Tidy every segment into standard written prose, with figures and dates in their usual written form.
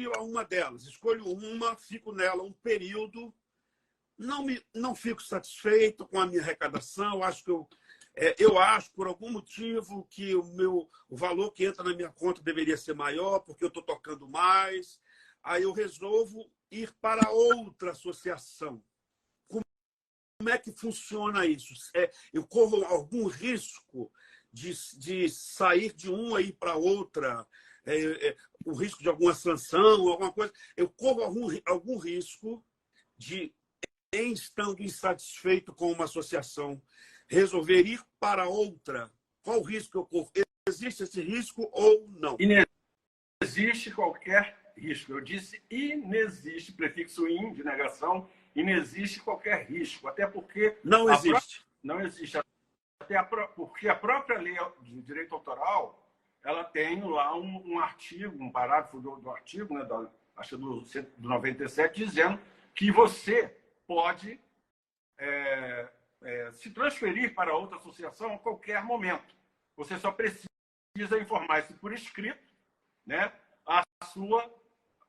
associo a uma delas. Escolho uma, fico nela um período, não fico satisfeito com a minha arrecadação. Acho que eu acho, por algum motivo, que o valor que entra na minha conta deveria ser maior, porque eu estou tocando mais. Aí eu resolvo ir para outra associação. Como é que funciona isso? Eu corro algum risco de sair de uma e ir para outra? O risco de alguma sanção, alguma coisa? Eu corro algum risco de, em estando insatisfeito com uma associação, resolver ir para outra? Qual o risco que eu corro? Existe esse risco ou não? Inexiste qualquer risco. Eu disse inexiste, prefixo in, de negação, inexiste qualquer risco. Até porque... Não existe. Não existe. Porque a própria lei de direito autoral, ela tem lá um artigo, um parágrafo do artigo, né, acho do 97, dizendo que você pode se transferir para outra associação a qualquer momento. Você só precisa informar isso por escrito, né, a tua,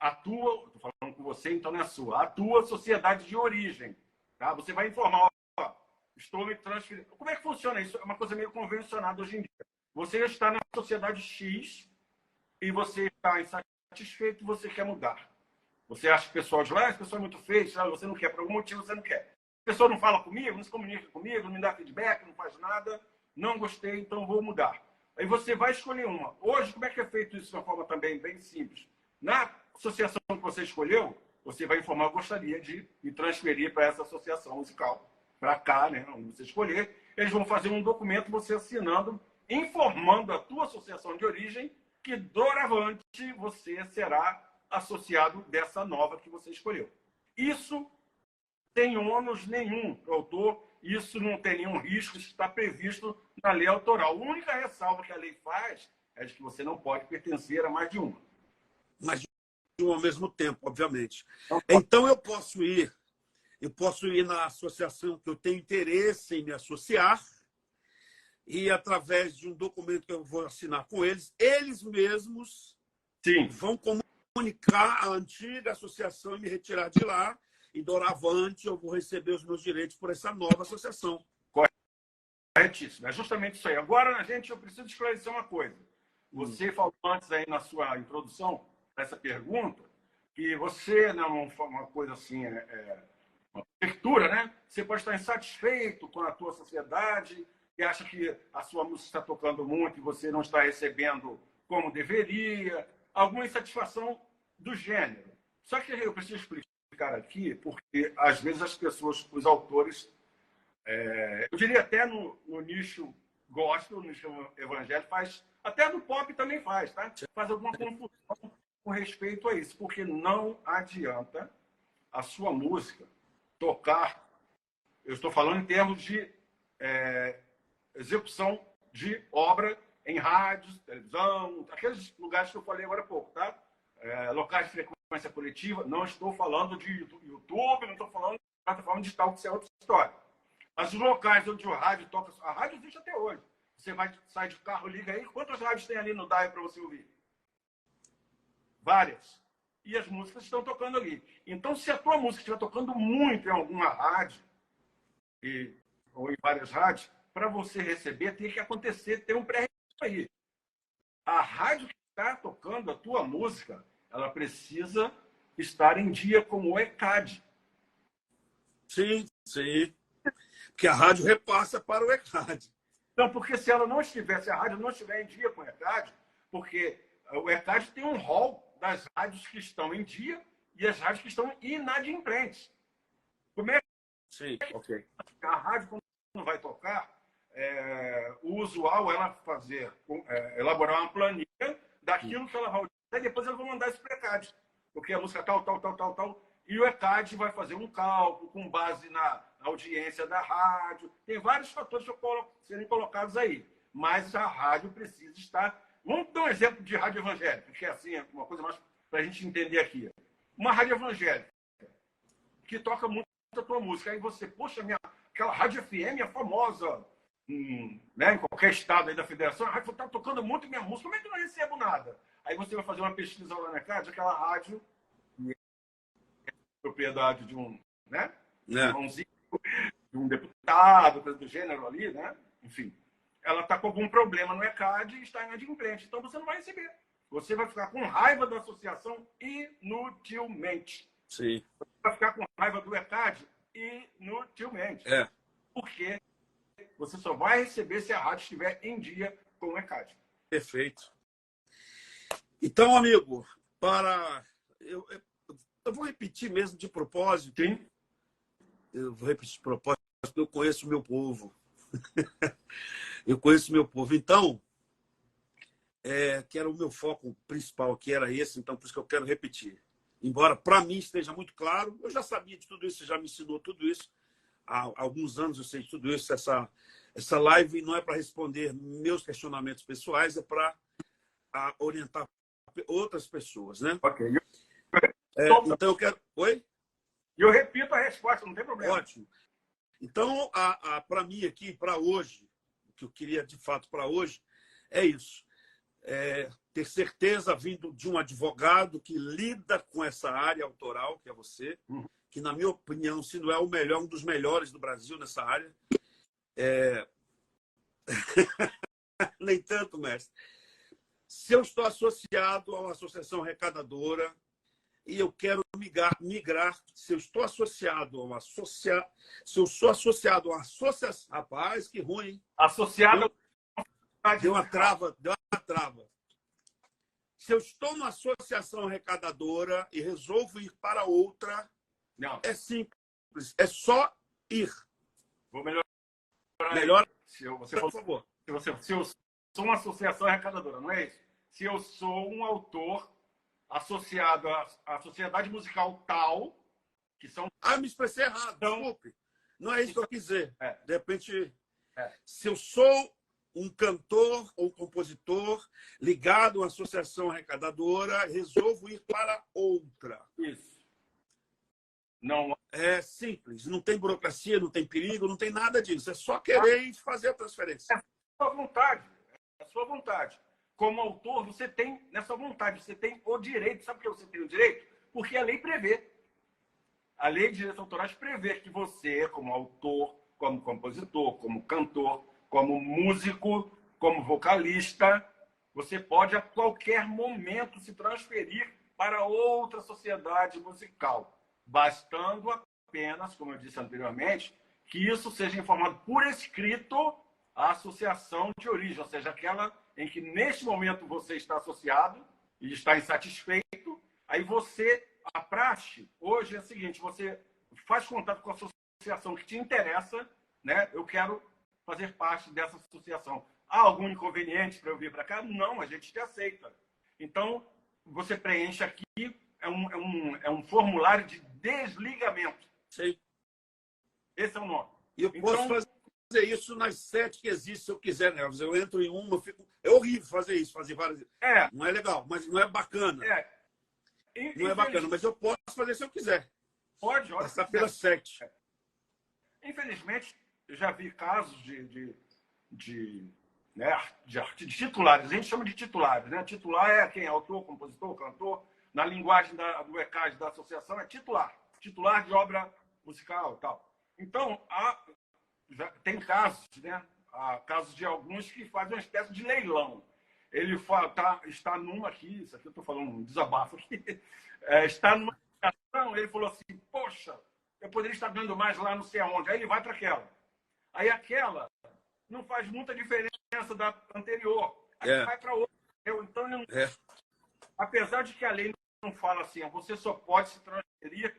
estou falando com você, então não é a sua, a tua sociedade de origem. Tá? Você vai informar, ó, estou me transferindo. Como é que funciona isso? É uma coisa meio convencionada hoje em dia. Você está na sociedade X e você está insatisfeito e você quer mudar. Você acha que o pessoal de lá, esse pessoal é muito feio, você não quer, por algum motivo você não quer. A pessoa não fala comigo, não se comunica comigo, não me dá feedback, não faz nada, não gostei, então vou mudar. Aí você vai escolher uma. Hoje, como é que é feito isso de uma forma também bem simples? Na associação que você escolheu, você vai informar, eu gostaria de me transferir para essa associação musical, para cá, né, onde você escolher. Eles vão fazer um documento, você assinando, informando a tua associação de origem que, doravante, você será associado dessa nova que você escolheu. Isso sem ônus nenhum para o autor, isso não tem nenhum risco, isso está previsto na lei autoral. A única ressalva que a lei faz é de que você não pode pertencer a mais de uma. Mas de um ao mesmo tempo, obviamente. Então eu posso ir na associação que eu tenho interesse em me associar e, através de um documento que eu vou assinar com eles, eles mesmos Sim. vão comunicar à antiga associação e me retirar de lá, e doravante eu vou receber os meus direitos por essa nova associação. Corretíssimo. É justamente isso aí. Agora, eu preciso esclarecer uma coisa. Você falou antes aí na sua introdução dessa pergunta que você, não uma coisa assim, uma abertura, né? Você pode estar insatisfeito com a tua sociedade e acha que a sua música está tocando muito e você não está recebendo como deveria, alguma insatisfação do gênero. Só que eu preciso explicar aqui, porque às vezes as pessoas, os autores, eu diria até no nicho gospel, no nicho evangélico, até no pop também faz, tá? Faz alguma confusão com respeito a isso, porque não adianta a sua música tocar, eu estou falando em termos de execução de obra em rádios, televisão, aqueles lugares que eu falei agora há pouco, tá? Locais de frequência coletiva, não estou falando de YouTube, não estou falando de plataforma digital, que isso é outra história. Mas os locais onde o rádio toca, a rádio existe até hoje. Você sai de carro, liga aí, quantas rádios tem ali no dial para você ouvir? Várias. E as músicas estão tocando ali. Então, se a tua música estiver tocando muito em alguma rádio, ou em várias rádios, para você receber, tem que acontecer, tem um pré-requisito aí. A rádio que está tocando a tua música, ela precisa estar em dia com o ECAD. Sim, sim. Porque a rádio repassa para o ECAD. Então, porque se a rádio não estiver em dia com o ECAD, porque o ECAD tem um rol das rádios que estão em dia e as rádios que estão inadimplentes. Como é que Sim, ok. a rádio, quando não vai tocar, o usual ela elaborar uma planilha daquilo que ela vai utilizar e depois ela vai mandar isso para o ECAD. Porque a música tal, e o ECAD vai fazer um cálculo com base na audiência da rádio. Tem vários fatores que serem colocados aí. Mas a rádio precisa estar... Vamos dar um exemplo de rádio evangélica, que é assim, uma coisa mais para a gente entender aqui. Uma rádio evangélica que toca muito a tua música. Aí você, poxa, aquela rádio FM é famosa, né, em qualquer estado aí da federação, a rádio está tocando muito minha música, como é que eu não recebo nada? Aí você vai fazer uma pesquisa lá na ECAD, aquela rádio, propriedade de um, né? Irmãozinho, de um deputado, coisa do gênero ali, né? Enfim, ela está com algum problema no ECAD e está inadimplente. Então você não vai receber. Você vai ficar com raiva da associação inutilmente. Sim. Você vai ficar com raiva do ECAD inutilmente. Porque você só vai receber se a rádio estiver em dia com o ECAD. Perfeito. Então, amigo, eu vou repetir mesmo de propósito. Sim. Eu vou repetir de propósito, porque eu conheço o meu povo. Eu conheço o meu povo. Então, que era o meu foco principal, que era esse, então por isso que eu quero repetir. Embora para mim esteja muito claro, eu já sabia de tudo isso, você já me ensinou tudo isso. Há alguns anos eu sei de tudo isso. Essa live não é para responder meus questionamentos pessoais, é para orientar outras pessoas, né? Ok. Então eu quero... Oi? Eu repito a resposta, não tem problema. Ótimo. Então, para mim aqui, para hoje, o que eu queria de fato para hoje é isso. Ter certeza vindo de um advogado que lida com essa área autoral, que é você, que, na minha opinião, se não é o melhor, um dos melhores do Brasil nessa área. Nem tanto, mestre. Se eu estou associado a uma associação arrecadadora e eu quero migrar, se eu estou associado a uma associação... Se eu sou associado a uma associação... Rapaz, que ruim, hein? Associado... Deu uma trava. Se eu estou numa associação arrecadadora e resolvo ir para outra, não. É simples, é só ir. Vou melhorar. Por favor. Se eu sou uma associação arrecadadora, não é isso? Se eu sou um autor associado à sociedade musical tal, que são... me expressei errado, desculpe. Não é isso que eu quis dizer. De repente, se eu sou um cantor ou compositor ligado a uma associação arrecadadora, resolvo ir para outra. Isso. Não. É simples, não tem burocracia, não tem perigo, não tem nada disso. É só querer e fazer a transferência. É a sua vontade. É a sua vontade. Como autor, você tem, nessa vontade, você tem o direito. Sabe por que você tem o direito? Porque a lei prevê. A lei de direitos autorais prevê que você, como autor, como compositor, como cantor, como músico, como vocalista, você pode a qualquer momento se transferir para outra sociedade musical, bastando apenas, como eu disse anteriormente, que isso seja informado por escrito à associação de origem, ou seja, aquela em que neste momento você está associado e está insatisfeito, aí você, a praxe hoje é a seguinte, você faz contato com a associação que te interessa, né? Eu quero fazer parte dessa associação. Há algum inconveniente para eu vir para cá? Não, a gente te aceita. Então, você preenche aqui, é um formulário de desligamento. Sim. Esse é o nome. E eu posso fazer isso nas 7 que existem, se eu quiser, né? Eu entro em uma, eu fico... É horrível fazer isso, fazer várias... Não é legal, mas não é bacana. Não é bacana, mas eu posso fazer se eu quiser. Pode, olha. Passar pelas 7. Infelizmente, eu já vi casos de titulares. A gente chama de titulares, né? Titular é quem? Autor, compositor, cantor. Na linguagem do ECAD, da associação, é titular. Titular de obra musical e tal. Então, tem casos, né? Há casos de alguns que fazem uma espécie de leilão. Ele está numa aqui, isso aqui eu estou falando um desabafo aqui, está numa associação, ele falou assim, poxa, eu poderia estar dando mais lá não sei aonde. Aí ele vai para aquela. Aí aquela não faz muita diferença da anterior. Aí vai para outra. Então, apesar de que a lei não fala assim, você só pode se transferir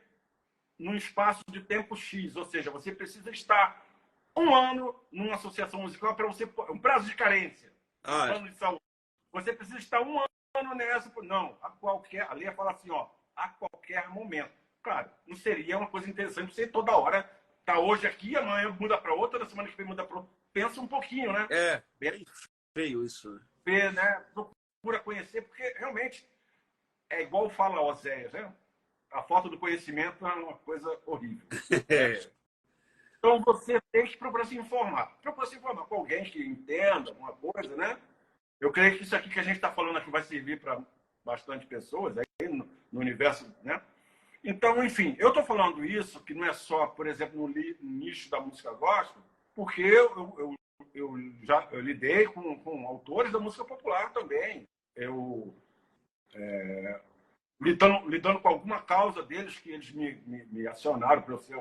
num espaço de tempo X, ou seja, você precisa estar 1 ano numa associação musical para você... Um prazo de carência. Plano de saúde. Você precisa estar 1 ano nessa... Não, a lei fala assim, a qualquer momento. Claro, não seria uma coisa interessante você toda hora tá hoje aqui, amanhã muda para outra, na semana que vem muda para outra. Pensa um pouquinho, né? Bem feio isso. Né? Procura conhecer, porque realmente é igual fala Oséias, né? A falta do conhecimento é uma coisa horrível. Então você tem que procurar se informar. Procura se informar com alguém que entenda alguma coisa, né? Eu creio que isso aqui que a gente está falando aqui vai servir para bastante pessoas aí no universo, né? Então, enfim, eu estou falando isso, que não é só, por exemplo, no nicho da música gospel, porque eu lidei com autores da música popular também. Eu lidando com alguma causa deles, que eles me acionaram para eu ser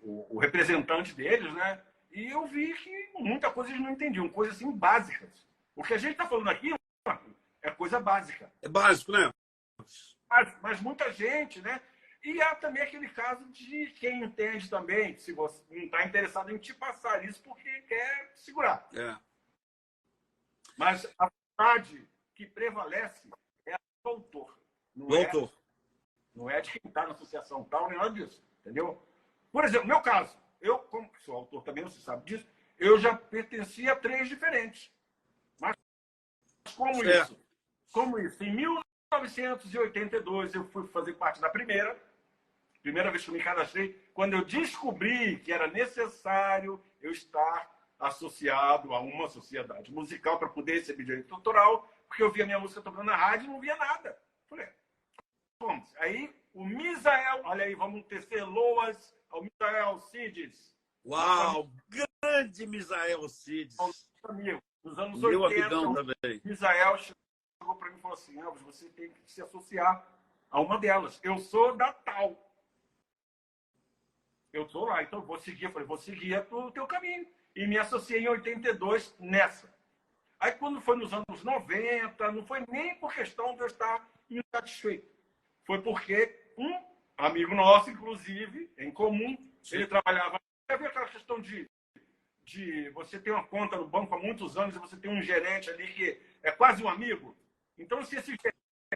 o representante deles, né? E eu vi que muita coisa eles não entendiam, coisas assim básicas. O que a gente está falando aqui é coisa básica. É básico, né? Mas muita gente, né? E há também aquele caso de quem entende também, se você não está interessado em te passar isso porque quer segurar. É. Mas a vontade que prevalece é a do autor. Não é de quem está na associação tal, nem nada disso. Entendeu? Por exemplo, no meu caso, eu, como sou autor também, você sabe disso, eu já pertencia a 3 diferentes. Mas como isso? Como isso? Em 1982, eu fui fazer parte da primeira vez que eu me cadastrei, quando eu descobri que era necessário eu estar associado a uma sociedade musical para poder receber direito autoral, porque eu via minha música tocando na rádio e não via nada. Falei, vamos. Aí o Misael, olha aí, vamos tecer loas ao Misael Cides. Uau, grande Misael Cides. Amigo, nos anos Meu 80, amigão também. Misael chegou para mim e falou assim, Elvis, você tem que se associar a uma delas. Eu sou da tal. Eu estou lá, então vou seguir. Eu falei, vou seguir o teu caminho. E me associei em 82 nessa. Aí, quando foi nos anos 90, não foi nem por questão de eu estar insatisfeito. Foi porque um amigo nosso, inclusive, em comum, ele trabalhava. Havia aquela questão de você ter uma conta no banco há muitos anos e você tem um gerente ali que é quase um amigo. Então, se esse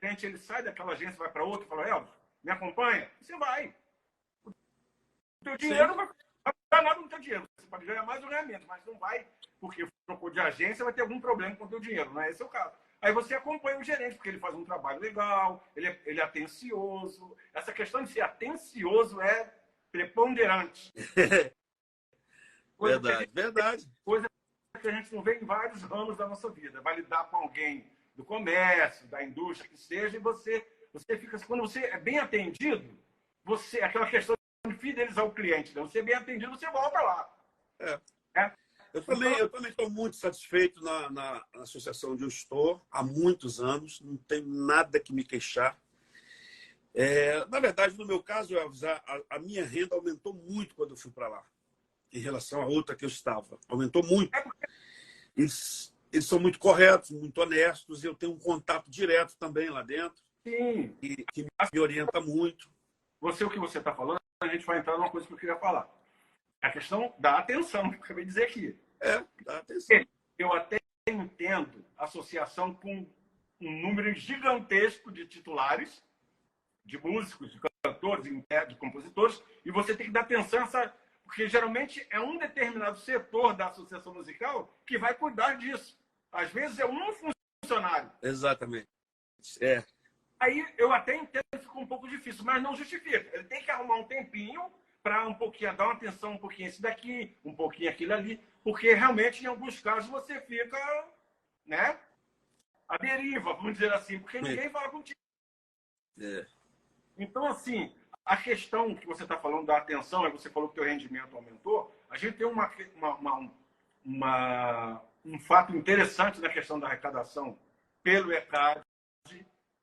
gerente ele sai daquela agência e vai para outra e fala, Elvis, me acompanha, você vai. O teu dinheiro não vai dar nada no teu dinheiro. Você pode ganhar mais ou ganhar menos, mas não vai, porque trocou de agência, vai ter algum problema com o teu dinheiro, não é esse é o caso. Aí você acompanha o gerente, porque ele faz um trabalho legal, ele é atencioso. Essa questão de ser atencioso é preponderante. Verdade. Coisa que a gente não vê em vários ramos da nossa vida. Vai lidar com alguém do comércio, da indústria, que seja, e você fica... Quando você é bem atendido, aquela questão de fidelizar o cliente, né? Você é bem atendido, você volta lá. Eu também estou muito satisfeito na associação onde eu estou há muitos anos. Não tenho nada que me queixar. Na verdade, no meu caso, Elvis, a minha renda aumentou muito quando eu fui para lá, em relação à outra que eu estava. Aumentou muito. Eles são muito corretos, muito honestos, e eu tenho um contato direto também lá dentro, Sim. que me orienta muito. O que você está falando, a gente vai entrar numa coisa que eu queria falar. A questão da atenção, que eu acabei de dizer aqui. Dá atenção. Eu até entendo associação com um número gigantesco de titulares, de músicos, de cantores, de compositores, e você tem que dar atenção porque geralmente é um determinado setor da associação musical que vai cuidar disso. Às vezes é um funcionário. Exatamente. Aí eu até entendo que fica um pouco difícil, mas não justifica. Ele tem que arrumar um tempinho para um pouquinho, dar uma atenção um pouquinho esse daqui, um pouquinho aquilo ali, porque realmente em alguns casos você fica, né, à deriva, vamos dizer assim, porque ninguém fala contigo. Então, assim, a questão que você está falando da atenção, você falou que o teu rendimento aumentou, a gente tem um fato interessante na questão da arrecadação pelo ECAD,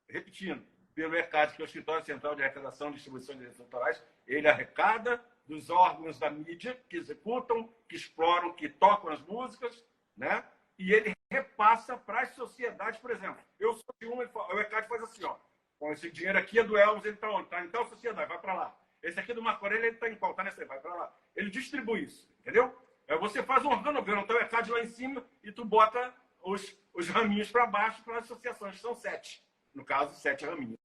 repetindo, pelo ECAD, que é o Escritório Central de Arrecadação e Distribuição de Direitos Autorais, ele arrecada dos órgãos da mídia que executam, que exploram, que tocam as músicas, né? E ele repassa para as sociedades, por exemplo. Eu sou de uma, o ECAD faz assim, ó. Bom, esse dinheiro aqui é do Elvis, ele está onde? Está em tal sociedade, vai para lá. Esse aqui é do Marco Aurélio, ele está em qual? Está nessa aí, vai para lá. Ele distribui isso, entendeu? Aí você faz um organograma, então o ECAD lá em cima e tu bota os raminhos para baixo para as associações, que são 7. No caso, 7 raminhos.